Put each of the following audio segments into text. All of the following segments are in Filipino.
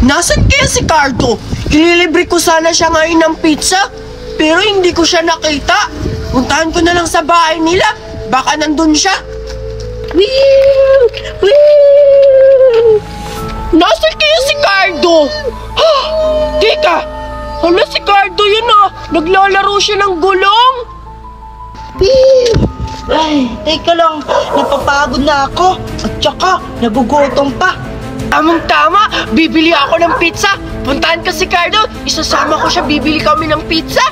Nasaan kaya si Cardo? Ililibre ko sana siya ngayon ng pizza, pero hindi ko siya nakita. Puntahan ko na lang sa bahay nila. Baka nandun siya. Wee! Wee! Nasaan kaya si Cardo? Teka! Hala, si Cardo yun ah! Naglalaro siya ng gulong! Wee! Ay, teka lang. Napapagod na ako. At saka, nagugutom pa. Tamang-tama! Bibili ako ng pizza! Puntahan ka si Cardo! Isasama ko siya, bibili kami ng pizza!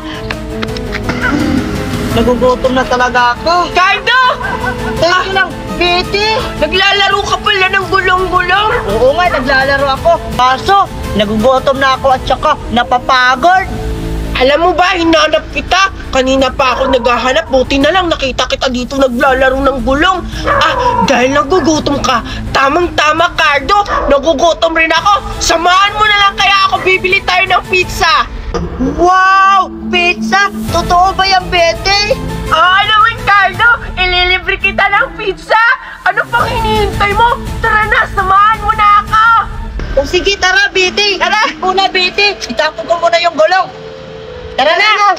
Nagugutom na talaga ako. Cardo! Teka lang, Betty! Naglalaro ka pala ng gulong-gulong! Oo nga, naglalaro ako. Kaso, nagugutom na ako at saka napapagod. Alam mo ba, hinanap kita. Kanina pa ako naghahanap. Buti na lang nakita kita dito naglalaro ng gulong. Dahil nagugutom ka. Tamang-tama, Cardo. Nagugutom rin ako. Samahan mo na lang kaya ako, bibili tayo ng pizza. Wow! Pizza? Totoo ba yan, Betty? Naman, Cardo. Ililibre kita ng pizza. Ano pang hinihintay mo? Tara na, samahan mo na ako. O sige, tara, Betty. Tara! Una, Betty. Itapon ko muna yung gulong. Tara na!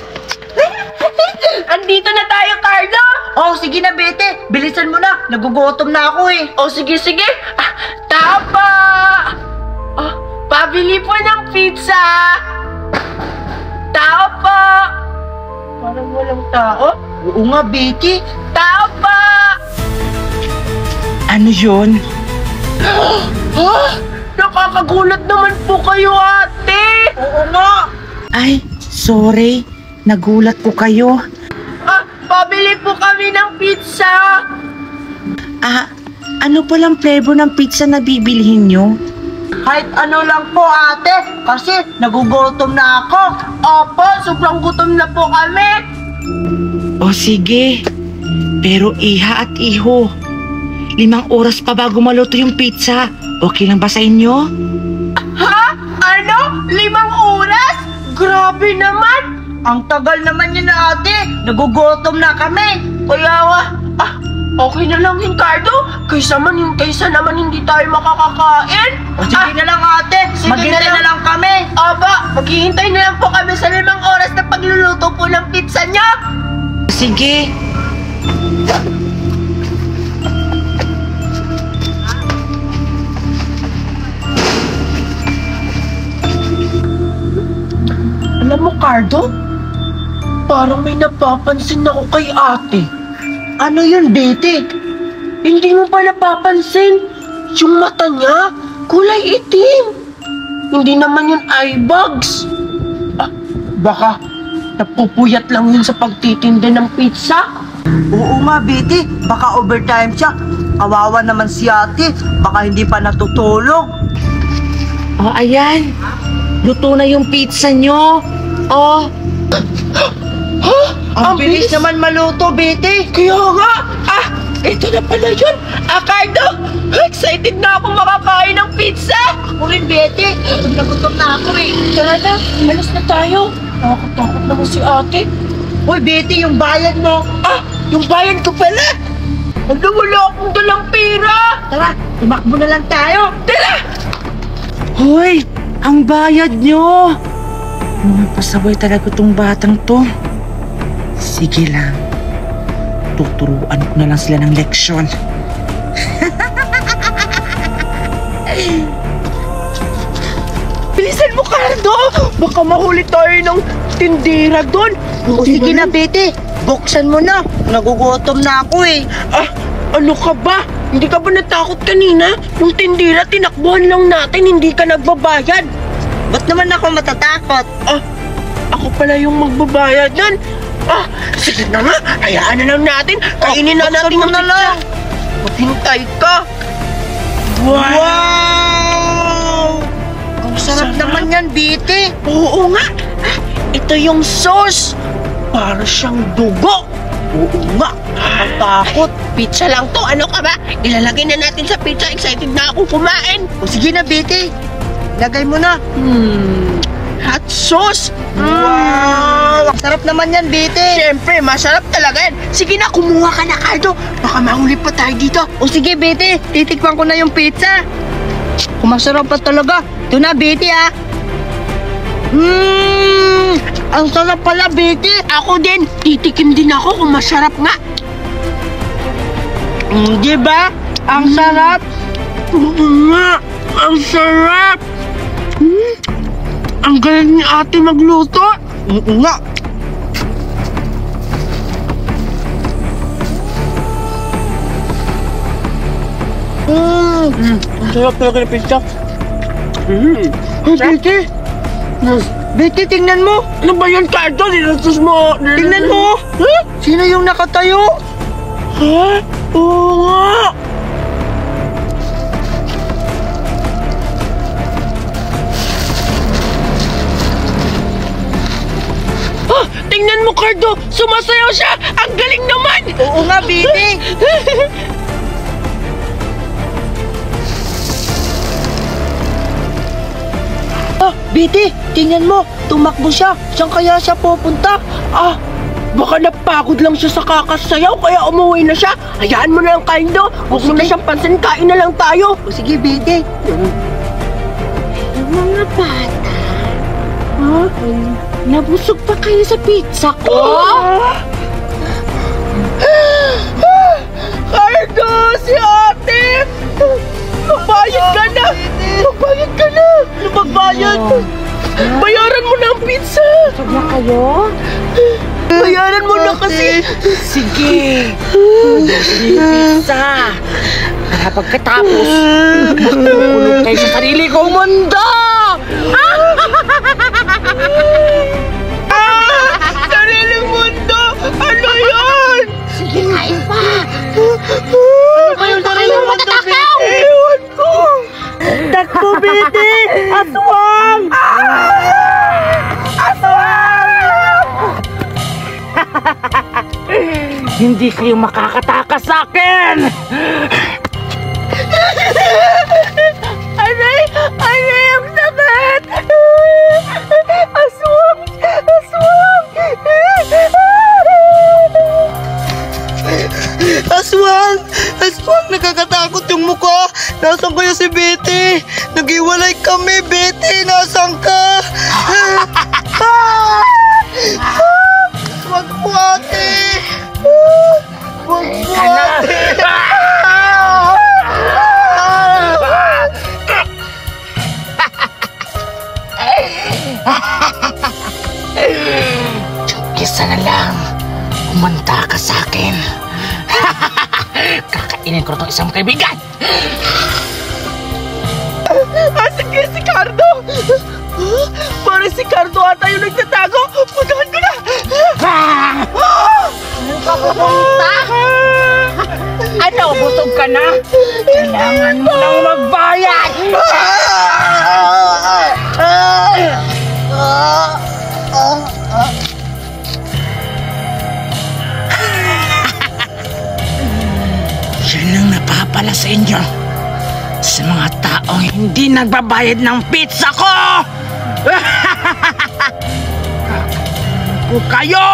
Andito na tayo, Cardo. Oh, sige na, Betty. Bilisan mo na. Nagugutom na ako eh. Sige. Tapa! Pabili po ng pizza. Tao po. Parang walang tao. Oo nga, Betty. Tao po. Ano yun? Nakakagulat naman po kayo, ate. Oo nga. Ay, sorry. Nagulat ko kayo. Pabili po kami ng pizza. Ano palang flavor ng pizza na bibilhin nyo? Kahit ano lang po, ate. Kasi nagugutom na ako. Opo, sobrang gutom na po kami. O sige. Pero iha at iho, 5 oras pa bago maluto yung pizza. Okay lang ba sa inyo? Ha? Ano? 5 oras? Grabe naman. Ang tagal naman yun, ate. Nagugutom na kami. Kaya okay na lang yung Cardo. Kaysa naman hindi tayo makakakain. O sige na lang, ate. Sige Maghintay na na lang kami. Maghihintay na lang po kami sa 5 oras na pagluluto po ng pizza niya. Sige. Alam mo, Cardo, parang may napapansin ako kay ate. Ano yun, Betty? Hindi mo ba napapansin? Yung mata niya, kulay itim. Hindi naman yun eye bags. Baka napupuyat lang yun sa pagtitinda ng pizza. Oo nga, Betty. Baka overtime siya. Kawawa naman si ate. Baka hindi pa natutulog. Ayan. Luto na yung pizza nyo. Ang bilis naman maluto, Betty. Kaya nga, ito na pala yun. Cardo, excited na ako makakain ng pizza. Ako rin, Betty. Nagutom na ako eh. Tara na, malas na tayo. Nakakatakot naman si ate. Uy, Betty, yung bayad mo. Yung bayad ko pala. Wala akong dalang pera. Tara, tumakbo na lang tayo. Tara! Hoy, ang bayad nyo. Mga pasaway talaga tong batang to. Sige lang. Tuturuan ko na lang sila ng leksyon. Bilisan mo, Cardo. Baka mahuli tayo ng tindera doon. O sige na, Betty. Buksan mo na. Nagugutom na ako eh. Ano ka ba? Hindi ka ba natakot kanina? Yung tindera, tinakbuhan lang natin, hindi ka nagbabayad. Ba't naman ako matatakot? Ako pala yung magbabayad nun. Sige na nga, hayaan na lang natin. Kainin na natin yung pizza. Maghintay ka. Wow! Ang sarap naman yan, Betty. Oo nga. Ito yung sauce. Para siyang dugo. Oo nga. Takot. Pizza lang to. Ano ka ba? Ilalagay na natin sa pizza. Excited na akong kumain. O sige na, Betty. Lagay mo na. Hot sauce. Wow! Sarap naman yan, Betty. Siyempre, masarap talaga yan. Sige na, kumuha ka na, Cardo. Baka mahuli pa tayo dito. O sige, Betty. Titikman ko na yung pizza. Kung masarap pa talaga, Ito na, Betty, ah. Ang sarap pala, Betty. Ako din, titikim din ako kung masarap nga. Di ba? Ang sarap. Oo nga, ang sarap. Ang galing ni ate magluto. Oo nga. Ang sarap talaga ng pizza. Hey, Betty! Betty, tingnan mo! Ano ba yun, Cardo? Nilatos mo. Tingnan mo! Sino yung nakatayo? Ha? Oo nga. Tingnan mo, Cardo! Sumasayaw siya! Ang galing naman! Oo nga, Betty! Betty, tingnan mo! Tumakbo siya! Saan kaya siya pupunta? Baka napagod lang siya sa kakasayaw kaya umuwi na siya. Hayaan mo na lang, Cardo. Huwag mo na siyang pansin, kain na lang tayo. O sige, Betty. Mga bata, nabusog pa kayo sa pizza ko? Cardo, si ate! Magbayad ka na! Magbayad ka na! Magbayad! Bayaran mo na ang pizza! Busog na kayo? Bayaran mo na kasi! Sige, pizza. Para pagkatapos, makukulong kayo sa sarili kong mundo! Sariling mundo! Ano yun? Sige, kain pa! Ano ba yung sariling mundo, Betty? Ewan ko! Takbo, Betty! Aswang! Hindi kayo makakatakas sa akin! Aray! Aray! Ang sakit! Aswang! Aswang! Aswang! Aswang! Nakakatakot yung mukha! Nasaan kaya si Betty? Nag-iwalay kami, Betty! Nasaan ka? Wag po, ate! Wag po, ate! Kisa na lang, umanta ka sa akin. Kakainin ko itong isang kaibigan. Sige, si Cardo! Parang si Cardo ata yung nagtatago! Puntahan ko na! Ano ka pupunta? Ano, busog ka na? Kailangan mo lang magbayad! Yan ang napapala sa inyo. Sa mga taong hindi nagbabayad ng pizza ko! Ko kayo!